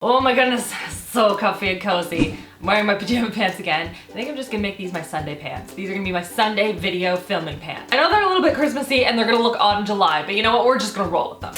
Oh my goodness, so comfy and cozy. I'm wearing my pajama pants again. I think I'm just gonna make these my Sunday pants. These are gonna be my Sunday video filming pants. I know they're a little bit Christmassy and they're gonna look odd in July, but you know what? We're just gonna roll with them.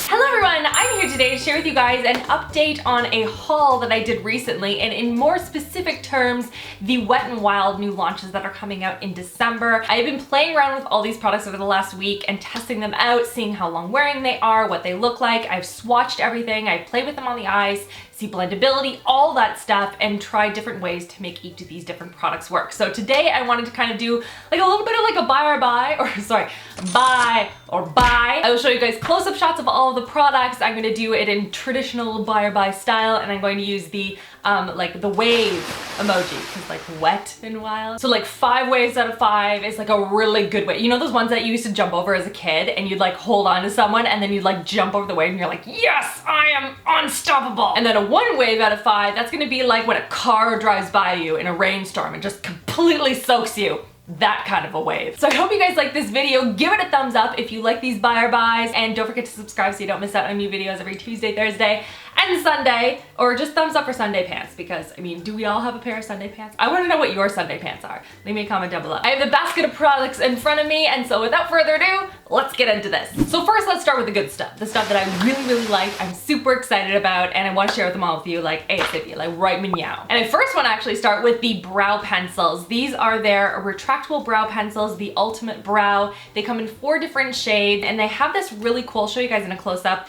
Hello everyone, I'm here today to share with you guys an update on a haul that I did recently, and in more specific terms, the Wet n Wild new launches that are coming out in December. I've been playing around with all these products over the last week and testing them out, seeing how long wearing they are, what they look like. I've swatched everything, I've played with them on the eyes, see blendability, all that stuff, and try different ways to make each of these different products work. So today I wanted to kind of do like a little bit of like a buy or buy. I will show you guys close-up shots of all of the products. I'm gonna do it in traditional buy or buy style, and I'm going to use the like the wave emoji, because like wet and wild. So like 5 waves out of 5 is like a really good way. You know those ones that you used to jump over as a kid and you'd like hold on to someone and then you'd like jump over the wave and you're like, yes, I am unstoppable. And then a 1 wave out of 5, that's gonna be like when a car drives by you in a rainstorm and just completely soaks you. That kind of a wave. So I hope you guys like this video. Give it a thumbs up if you like these buy or buys, and don't forget to subscribe so you don't miss out on new videos every Tuesday, Thursday, and Sunday, or just thumbs up for Sunday pants, because I mean, do we all have a pair of Sunday pants? I want to know what your Sunday pants are. Leave me a comment down below. I have the basket of products in front of me, and so without further ado, let's get into this. So first, let's start with the good stuff. The stuff that I really like, I'm super excited about, and I want to share with them all with you like ASAP, like right meow. And I first want to actually start with the brow pencils. These are their retractable brow pencils, the Ultimate Brow. They come in 4 different shades, and they have this really cool, I'll show you guys in a close-up,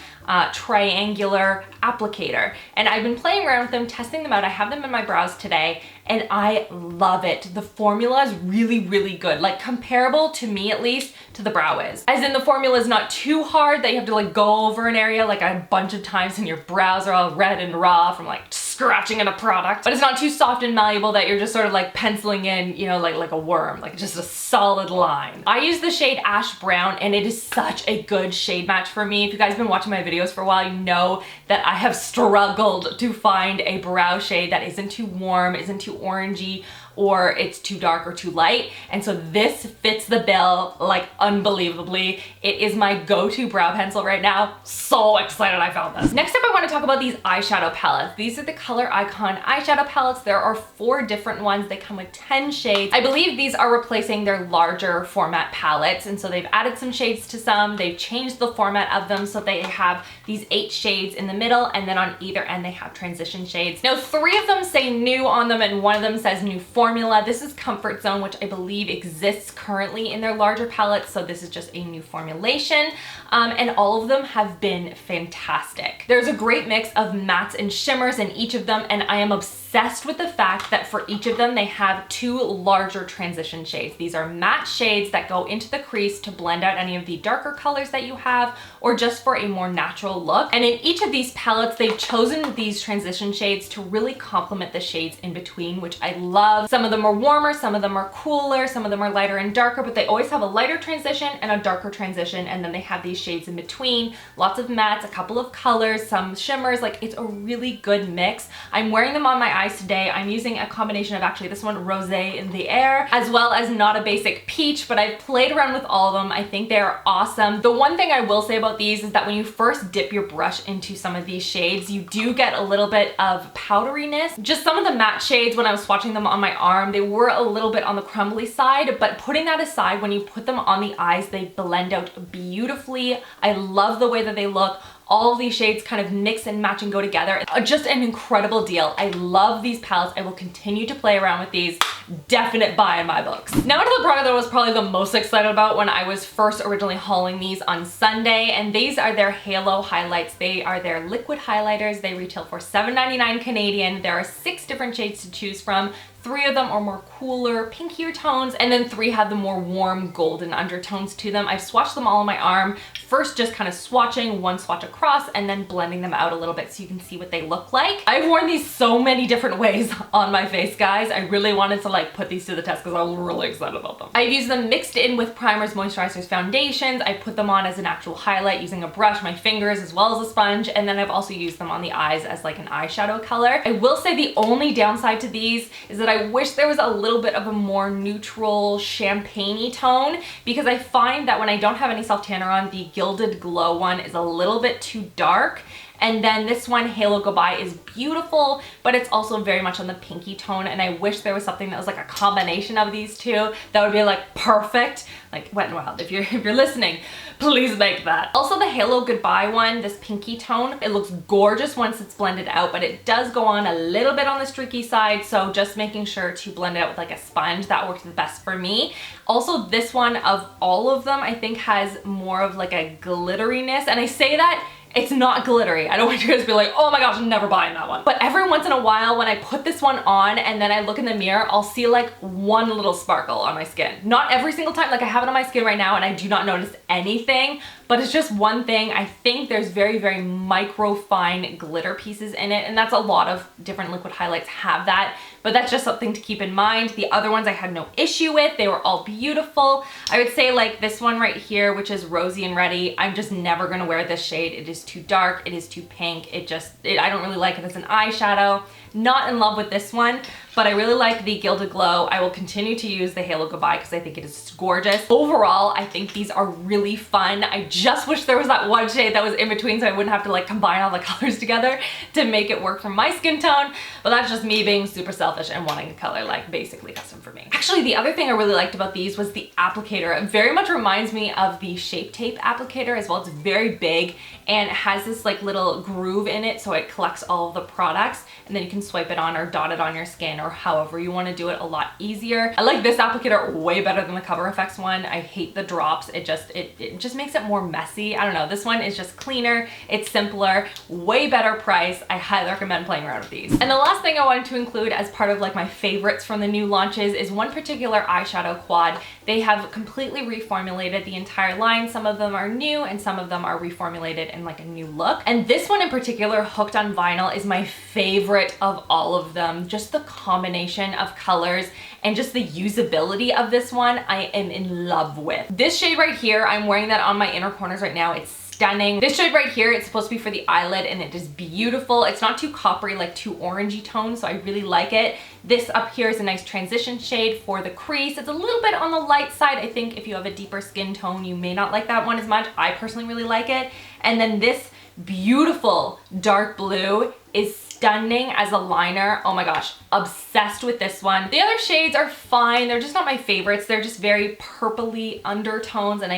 triangular applicator. And I've been playing around with them, testing them out. I have them in my brows today, and I love it. The formula is really good, like comparable to me at least to the Brow Wiz. As in, the formula is not too hard that you have to like go over an area like a bunch of times and your brows are all red and raw from like scratching in a product, but it's not too soft and malleable that you're just sort of like penciling in, you know, like a worm, like just a solid line. I use the shade Ash Brown, and it is such a good shade match for me. If you guys have been watching my videos for a while, you know that I have struggled to find a brow shade that isn't too warm, isn't too orangey, or it's too dark or too light. And so this fits the bill like unbelievably. It is my go-to brow pencil right now. So excited I found this. Next up, I want to talk about these eyeshadow palettes. These are the Color Icon eyeshadow palettes. There are 4 different ones. They come with 10 shades. I believe these are replacing their larger format palettes, and so they've added some shades to some. They've changed the format of them so they have these 8 shades in the middle, and then on either end they have transition shades. Now 3 of them say new on them, and 1 of them says new formula. This is Comfort Zone, which I believe exists currently in their larger palettes, so this is just a new formulation, and all of them have been fantastic. There's a great mix of mattes and shimmers in each of them, and I am obsessed with the fact that for each of them they have 2 larger transition shades. These are matte shades that go into the crease to blend out any of the darker colors that you have, or just for a more natural look. And in each of these palettes, they've chosen these transition shades to really complement the shades in between, which I love. Some of them are warmer, some of them are cooler, some of them are lighter and darker, but they always have a lighter transition and a darker transition, and then they have these shades in between. Lots of mattes, a couple of colors, some shimmers. Like, it's a really good mix. I'm wearing them on my eyes today. I'm using a combination of actually this one, Rosé in the Air, as well as Not a Basic Peach, but I've played around with all of them. I think they're awesome. The one thing I will say about these is that when you first dip your brush into some of these shades, you do get a little bit of powderiness. Just some of the matte shades, when I was swatching them on my arm, they were a little bit on the crumbly side, but putting that aside, when you put them on the eyes, they blend out beautifully. I love the way that they look. All of these shades kind of mix and match and go together. Just an incredible deal. I love these palettes. I will continue to play around with these. Definite buy in my books. Now to the product that I was probably the most excited about when I was first originally hauling these on Sunday, and these are their Halo highlights. They are their liquid highlighters. They retail for $7.99 Canadian. There are 6 different shades to choose from. 3 of them are more cooler, pinkier tones, and then 3 have the more warm golden undertones to them. I've swatched them all on my arm. First, just kind of swatching 1 swatch across and then blending them out a little bit so you can see what they look like. I've worn these so many different ways on my face, guys. I really wanted to like put these to the test because I was really excited about them. I've used them mixed in with primers, moisturizers, foundations. I put them on as an actual highlight using a brush, my fingers, as well as a sponge, and then I've also used them on the eyes as like an eyeshadow color. I will say the only downside to these is that I wish there was a little bit of a more neutral champagne-y tone, because I find that when I don't have any self tanner on, the Gilded Glow one is a little bit too dark, And then this one, Halo Goodbye, is beautiful, but it's also very much on the pinky tone, and I wish there was something that was like a combination of these two that would be like perfect. Like Wet n Wild, if you're listening, please make that. Also the Halo Goodbye one, this pinky tone, it looks gorgeous once it's blended out, but it does go on a little bit on the streaky side, so just making sure to blend it out with like a sponge. That works the best for me. Also this one, of all of them, I think has more of like a glitteriness, and I say that it's not glittery. I don't want you guys to be like, oh my gosh, I'm never buying that one. But every once in a while when I put this one on and then I look in the mirror, I'll see like one little sparkle on my skin. Not every single time, like I have it on my skin right now and I do not notice anything, but it's just one thing. I think there's very, very micro fine glitter pieces in it, and that's a lot of different liquid highlights have that, but that's just something to keep in mind. The other ones I had no issue with. They were all beautiful. I would say like this one right here, which is Rosy and Ready, I'm just never gonna wear this shade. It is too dark, it is too pink. I don't really like it as an eyeshadow. Not in love with this one, but I really like the Gilded Glow. I will continue to use the Halo Goodbye because I think it is gorgeous. Overall, I think these are really fun. I just wish there was that one shade that was in between so I wouldn't have to like combine all the colors together to make it work for my skin tone, but that's just me being super selfish and wanting a color like basically custom for me. Actually, the other thing I really liked about these was the applicator. It very much reminds me of the Shape Tape applicator as well. It's very big and it has this like little groove in it so it collects all of the products, and then you can swipe it on or dot it on your skin or however you want to do it a lot easier. I like this applicator way better than the Cover FX one. I hate the drops. It just makes it more messy. I don't know. This one is just cleaner. It's simpler, way better price. I highly recommend playing around with these. And the last thing I wanted to include as part of like my favorites from the new launches is one particular eyeshadow quad. They have completely reformulated the entire line. Some of them are new and some of them are reformulated in like a new look. And this one in particular, Hooked on Vinyl, is my favorite of all of them. Just the combination of colors and just the usability of this one, I am in love with. This shade right here, I'm wearing that on my inner corners right now. It's stunning. This shade right here, it's supposed to be for the eyelid and it is beautiful. It's not too coppery, like too orangey tone, so I really like it. This up here is a nice transition shade for the crease. It's a little bit on the light side. I think if you have a deeper skin tone, you may not like that one as much. I personally really like it. And then this beautiful dark blue is stunning as a liner. Oh my gosh, obsessed with this one. The other shades are fine. They're just not my favorites. They're just very purpley undertones and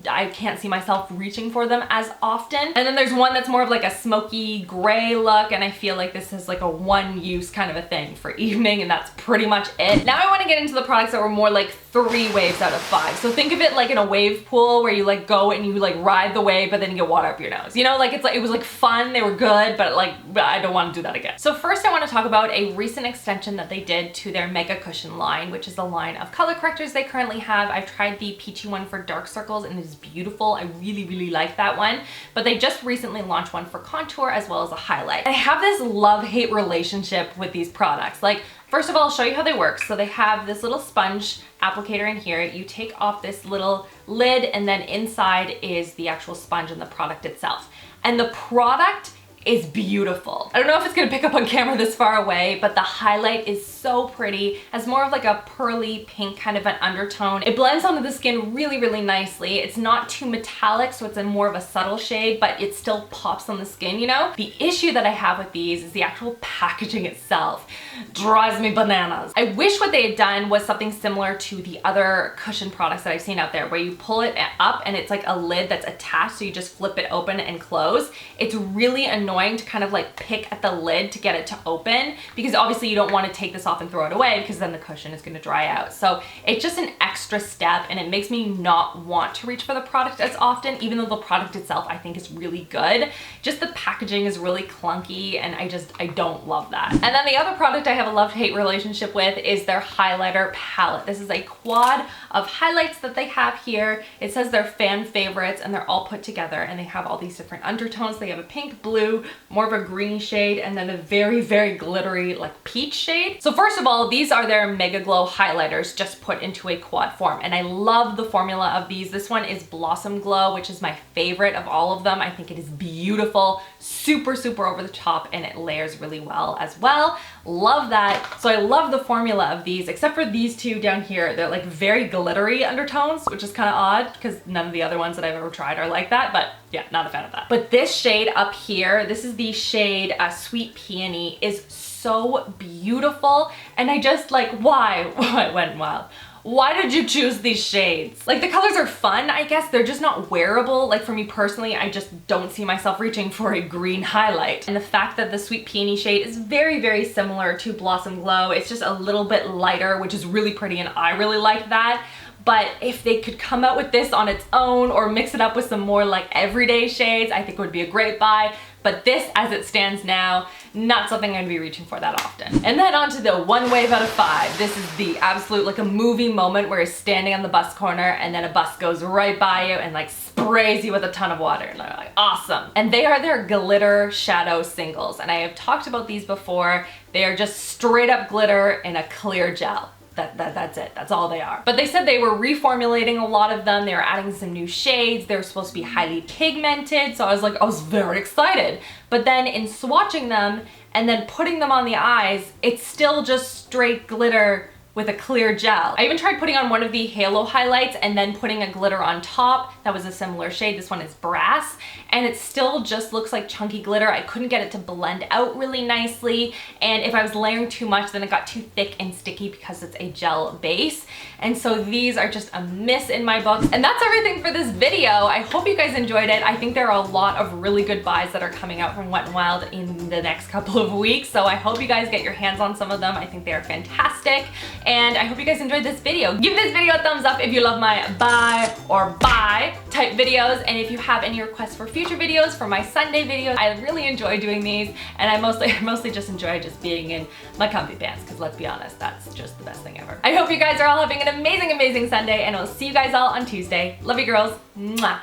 I can't see myself reaching for them as often. And then there's one that's more of like a smoky gray look, and I feel like this is like a one use kind of a thing for evening, and that's pretty much it. Now I want to get into the products that were more like 3 waves out of 5. So think of it like in a wave pool where you like go and you like ride the wave, but then you get water up your nose. You know, like it was like fun, they were good, but like I don't want to do that again. So first I want to talk about a recent extension that they did to their Mega Cushion line, which is the line of color correctors they currently have. I've tried the peachy one for dark circles and is beautiful. I really, really like that one. But they just recently launched one for contour as well as a highlight. I have this love-hate relationship with these products. Like, first of all, I'll show you how they work. So they have this little sponge applicator in here. You take off this little lid and then inside is the actual sponge and the product itself. And the product is beautiful. I don't know if it's gonna pick up on camera this far away, but the highlight is so pretty. Has more of like a pearly pink kind of an undertone. It blends onto the skin really, really nicely. It's not too metallic, so it's a more of a subtle shade, but it still pops on the skin, you know? The issue that I have with these is the actual packaging itself. Drives me bananas. I wish what they had done was something similar to the other cushion products that I've seen out there, where you pull it up and it's like a lid that's attached, so you just flip it open and close. It's really annoying to kind of like pick at the lid to get it to open, because obviously you don't want to take this off and throw it away because then the cushion is going to dry out. So it's just an extra step and it makes me not want to reach for the product as often, even though the product itself I think is really good. Just the packaging is really clunky and I don't love that. And then the other product I have a love-hate relationship with is their highlighter palette. This is a quad of highlights that they have here. It says they're fan favorites and they're all put together and they have all these different undertones. They have a pink, blue, more of a green shade, and then a very, very glittery like peach shade. So first of all, these are their Megaglo highlighters just put into a quad form, and I love the formula of these. This one is Blossom Glow, which is my favorite of all of them. I think it is beautiful, super, super over the top, and it layers really well as well. Love that. So I love the formula of these, except for these two down here. They're like very glittery undertones, which is kind of odd because none of the other ones that I've ever tried are like that, but yeah, not a fan of that. But this shade up here, This is the shade Sweet Peony. Is so beautiful, and I just like, why? I went wild. Why did you choose these shades? Like, the colors are fun, I guess. They're just not wearable. Like, for me personally, I just don't see myself reaching for a green highlight. And the fact that the Sweet Peony shade is very, very similar to Blossom Glow. It's just a little bit lighter, which is really pretty, and I really like that. But if they could come out with this on its own or mix it up with some more like everyday shades, I think it would be a great buy. But this, as it stands now, not something I'm gonna be reaching for that often. And then on to the 1 wave out of 5. This is the absolute, like a movie moment where you're standing on the bus corner and then a bus goes right by you and like sprays you with a ton of water. And they're like, awesome. And they are their glitter shadow singles. And I have talked about these before. They are just straight up glitter in a clear gel. That's it. That's all they are. But they said they were reformulating a lot of them. They were adding some new shades. They were supposed to be highly pigmented. So I was very excited. But then in swatching them and then putting them on the eyes, it's still just straight glitter with a clear gel. I even tried putting on one of the halo highlights and then putting a glitter on top. That was a similar shade. This one is Brass, and it still just looks like chunky glitter. I couldn't get it to blend out really nicely, and if I was layering too much, then it got too thick and sticky because it's a gel base. And so these are just a miss in my book. And that's everything for this video. I hope you guys enjoyed it. I think there are a lot of really good buys that are coming out from Wet n Wild in the next couple of weeks, so I hope you guys get your hands on some of them. I think they are fantastic. And I hope you guys enjoyed this video. Give this video a thumbs up if you love my buy or buy type videos. And if you have any requests for future videos, for my Sunday videos, I really enjoy doing these. And I mostly just enjoy just being in my comfy pants, because let's be honest, that's just the best thing ever. I hope you guys are all having an amazing, amazing Sunday, and I'll see you guys all on Tuesday. Love you girls. Mwah.